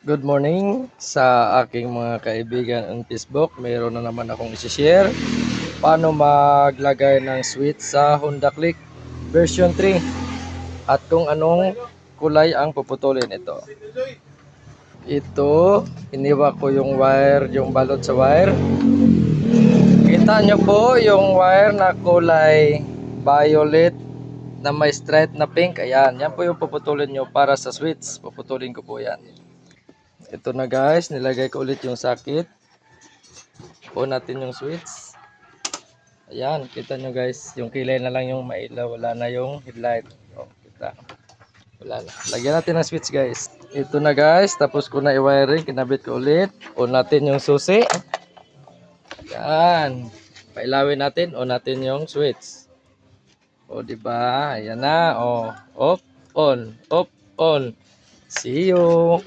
Good morning sa aking mga kaibigan on Facebook. Mayroon na naman akong isi-share paano maglagay ng switch sa Honda Click version 3 at kung anong kulay ang puputulin ito. Ito, iniwa ko yung wire, yung balot sa wire. Kita nyo po yung wire na kulay violet na may stripe na pink. Ayan, yan po yung puputulin nyo para sa switch. Puputulin ko po yan. Ito na guys, nilagay ko ulit yung sakit. On natin yung switch. Ayan, kita nyo guys, yung kilay na lang yung mailaw, wala na yung headlight. Oh, kita. Wala na. Lagyan natin ng switch guys. Ito na guys, tapos ko na i-wiring, kinabit ko ulit. On natin yung susi. Ayan. Pailawin natin, on natin yung switch. O, di ba? Ayan na. O, off, on, off, on. See you.